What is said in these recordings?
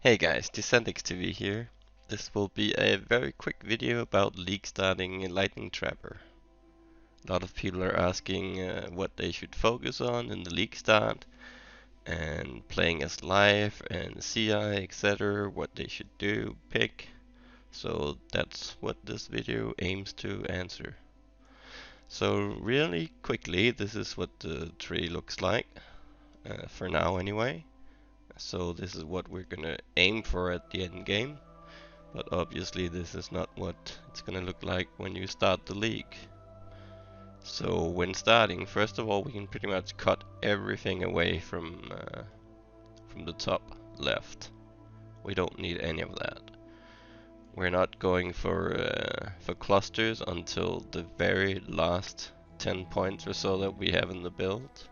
Hey guys, TV here. This will be a very quick video about league starting in Lightning Trapper. A lot of people are asking what they should focus on in the league start and playing as live and CI etc. What they should do, pick. So that's what this video aims to answer. So really quickly, this is what the tree looks like for now anyway. So this is what we're gonna aim for at the end game. But obviously this is not what it's gonna look like when you start the league. So when starting, first of all we can pretty much cut everything away from the top left. We don't need any of that. We're not going for clusters until the very last 10 points or so that we have in the build.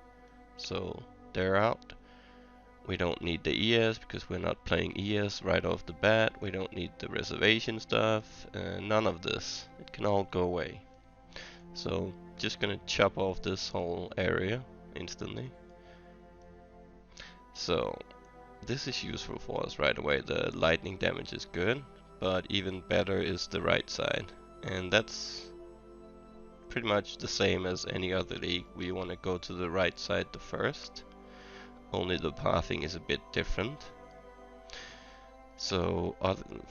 So they're out. We don't need the ES because we're not playing ES right off the bat. We don't need the reservation stuff. None of this. It can all go away. So just gonna chop off this whole area instantly. So this is useful for us right away. The lightning damage is good, but even better is the right side. And that's pretty much the same as any other league. We want to go to the right side the first. Only the pathing is a bit different. So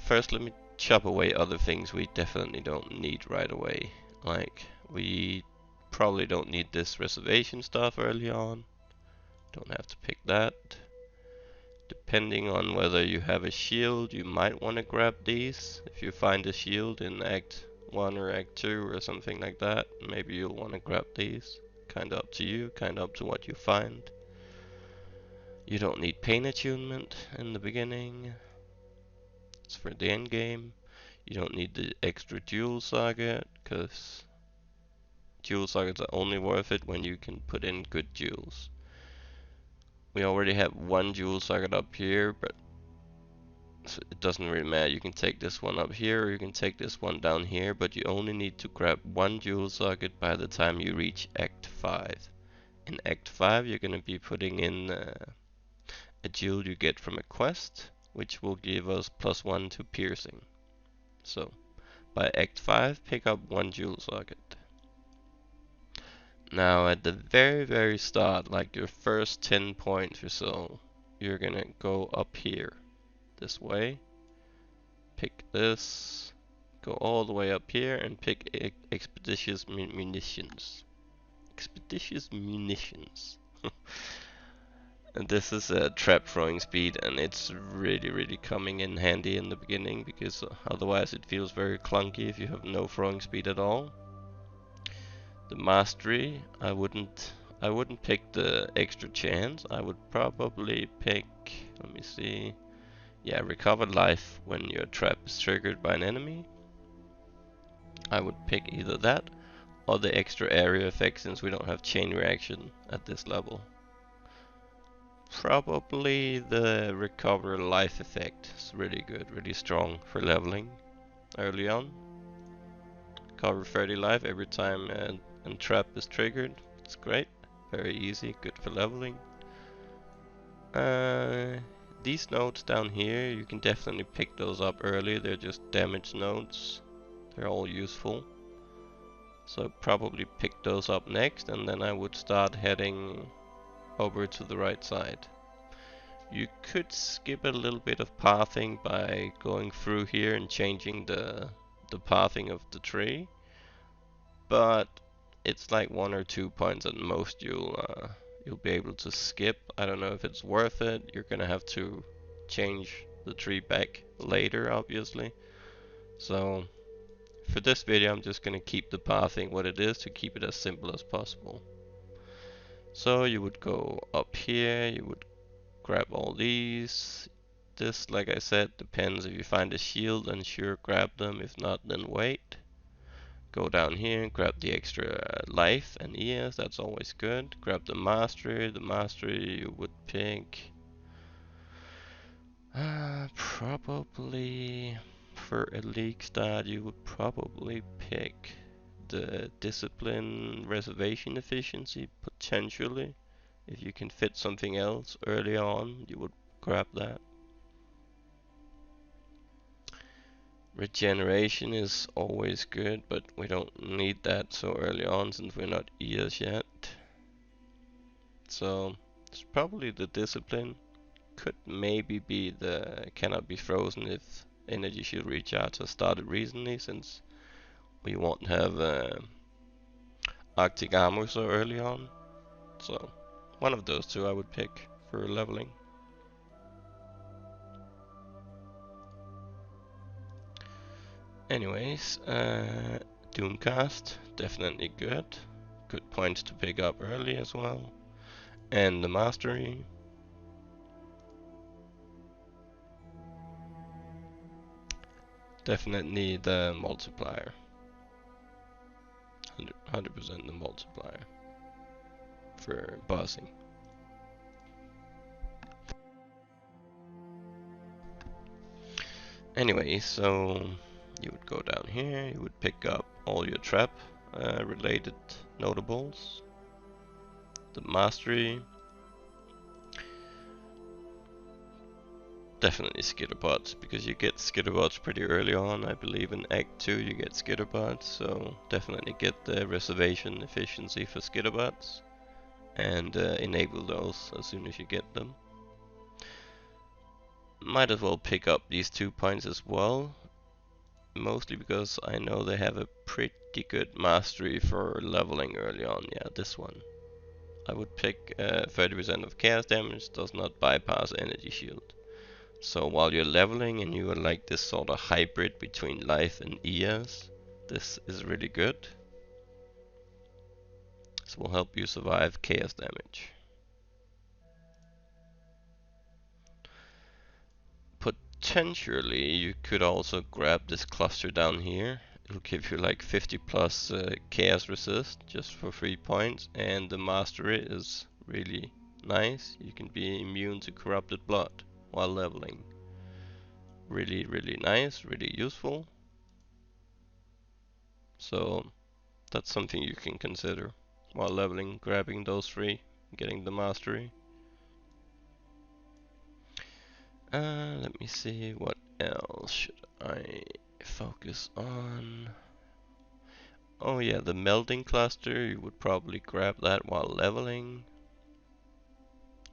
first let me chop away other things we definitely don't need right away. Like we probably don't need this reservation stuff early on. Don't have to pick that. Depending on whether you have a shield, you might want to grab these. If you find a shield in Act 1 or Act 2 or something like that, maybe you'll want to grab these. Kinda up to you, kinda up to what you find. You don't need pain attunement in the beginning. It's for the end game. You don't need the extra dual socket, because dual sockets are only worth it when you can put in good duals. We already have one dual socket up here, but so it doesn't really matter. You can take this one up here, or you can take this one down here, but you only need to grab one dual socket by the time you reach Act 5. In Act 5 you're going to be putting in a dual you get from a quest, which will give us +1 to piercing. So by Act 5 pick up one dual socket. Now at the very start, like your first 10 points or so, you're gonna go up here this way, pick this, go all the way up here and pick expeditious munitions. Expeditious munitions. And this is a trap throwing speed, and it's really coming in handy in the beginning, because otherwise it feels very clunky if you have no throwing speed at all. The mastery, I wouldn't pick the extra chance. I would probably pick, let me see, yeah, recovered life when your trap is triggered by an enemy. I would pick either that or the extra area effect, since we don't have chain reaction at this level. Probably the recover life effect is really good, really strong for leveling early on. Cover 30 life every time a trap is triggered. It's great, very easy, good for leveling. These nodes down here, you can definitely pick those up early. They're just damage nodes. They're all useful. So probably pick those up next, and then I would start heading over to the right side. You could skip a little bit of pathing by going through here and changing the pathing of the tree, but it's like 1 or 2 points at most you'll be able to skip. I don't know if it's worth it. You're gonna have to change the tree back later, obviously. So for this video I'm just gonna keep the pathing what it is, to keep it as simple as possible. So you would go up here, you would grab all these. This, like I said, depends. If you find a shield, then sure, grab them. If not, then wait. Go down here and grab the extra life and ES, that's always good. Grab the mastery. The mastery you would pick probably for a league start you would probably pick the discipline reservation efficiency, potentially. If you can fit something else early on, you would grab that. Regeneration is always good, but we don't need that so early on since we're not ears yet. So it's probably the discipline. Could maybe be the cannot be frozen if energy shield recharge has started recently, since we won't have Arctic armor so early on. So one of those two I would pick for leveling. Anyways, Doomcast, definitely good. Good points to pick up early as well. And the Mastery. Definitely the multiplier. 100% the multiplier for bossing. Anyway, so you would go down here, you would pick up all your trap related notables. The Mastery. Definitely skitterbots, because you get skitterbots pretty early on. I believe in Act 2 you get skitterbots, so definitely get the reservation efficiency for skitterbots and enable those as soon as you get them. Might as well pick up these 2 points as well, mostly because I know they have a pretty good mastery for leveling early on. Yeah, this one. I would pick 30% of chaos damage, does not bypass energy shield. So while you're leveling and you are like this sort of hybrid between life and ES, this is really good. This will help you survive chaos damage. Potentially you could also grab this cluster down here. It'll give you like 50 plus chaos resist just for 3 points, and the mastery is really nice. You can be immune to corrupted blood while leveling. Really, really nice, really useful. So that's something you can consider while leveling, grabbing those 3, getting the mastery. Let me see, what else should I focus on? Oh yeah, the melting cluster, you would probably grab that while leveling,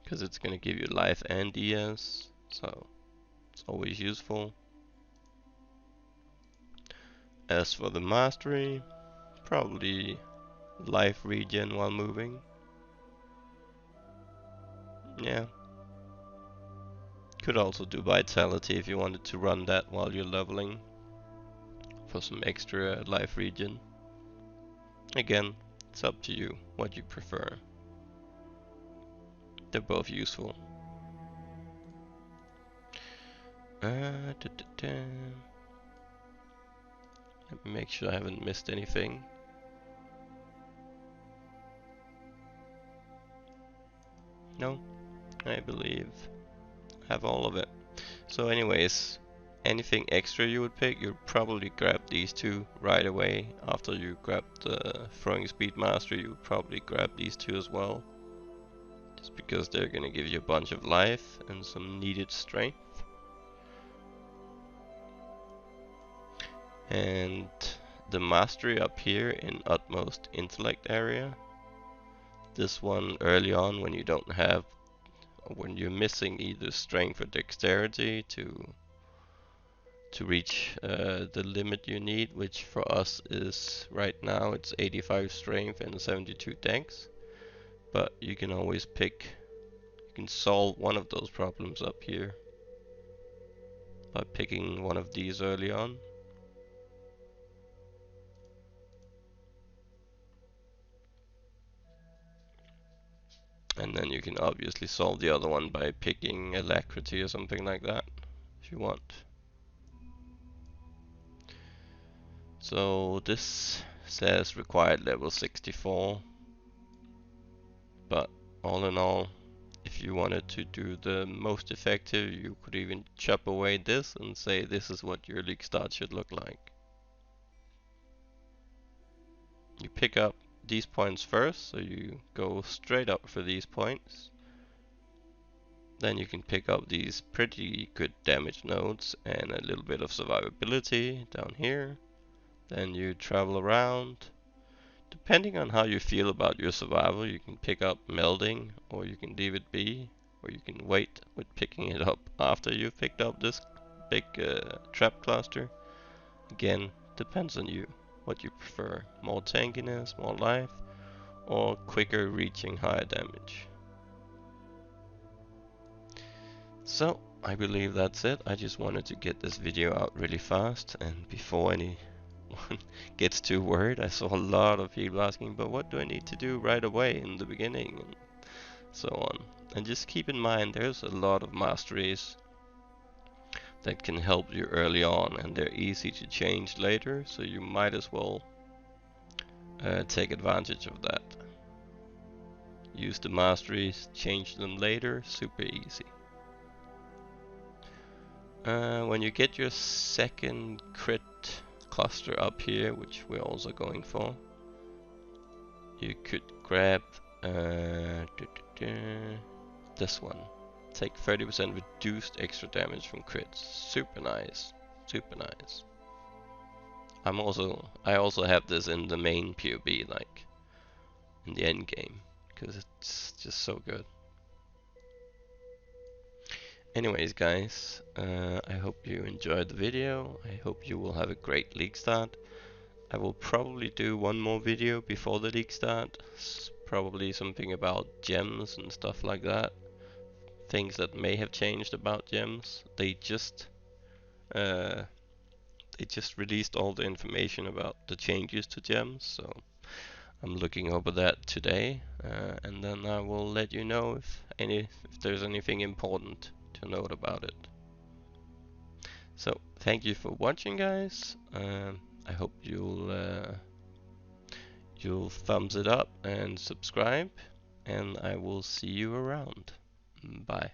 because it's gonna give you life and ES, so it's always useful. As for the mastery, probably life regen while moving. Yeah. Could also do vitality if you wanted to run that while you're leveling for some extra life regen. Again, it's up to you what you prefer. They're both useful. Da, da, da. Let me make sure I haven't missed anything. No, I believe I have all of it. So anyways, anything extra you would pick, you'd probably grab these 2 right away. After you grab the throwing speed mastery, you would probably grab these 2 as well. Just because they're gonna give you a bunch of life and some needed strength. And the mastery up here in utmost intellect area. This one early on when you don't have, or when you're missing either strength or dexterity to reach the limit you need, which for us is right now it's 85 strength and 72 dex. But you can always pick, you can solve one of those problems up here by picking one of these early on. And then you can obviously solve the other one by picking alacrity or something like that, if you want. So this says required level 64, but all in all, if you wanted to do the most effective, you could even chop away this and say this is what your league start should look like. You pick up these points first, so you go straight up for these points. Then you can pick up these pretty good damage nodes and a little bit of survivability down here. Then you travel around. Depending on how you feel about your survival, you can pick up melding, or you can leave it be, or you can wait with picking it up after you've picked up this big trap cluster. Again, depends on you, what you prefer, more tankiness, more life, or quicker reaching higher damage. So, I believe that's it. I just wanted to get this video out really fast, and before anyone gets too worried, I saw a lot of people asking, but what do I need to do right away in the beginning, and so on. And just keep in mind, there's a lot of masteries that can help you early on, and they're easy to change later, so you might as well take advantage of that. Use the masteries, change them later, super easy. When you get your second crit cluster up here, which we're also going for, you could grab this one. Take 30% reduced extra damage from crits. Super nice. Super nice. I also have this in the main PoB, like in the end game, because it's just so good. Anyways, guys, I hope you enjoyed the video. I hope you will have a great league start. I will probably do one more video before the league start. Probably something about gems and stuff like that. Things that may have changed about gems. Uh, they just released all the information about the changes to gems, so I'm looking over that today, and then I will let you know if there's anything important to note about it. So thank you for watching, guys. I hope you'll thumbs it up and subscribe, and I will see you around. Bye.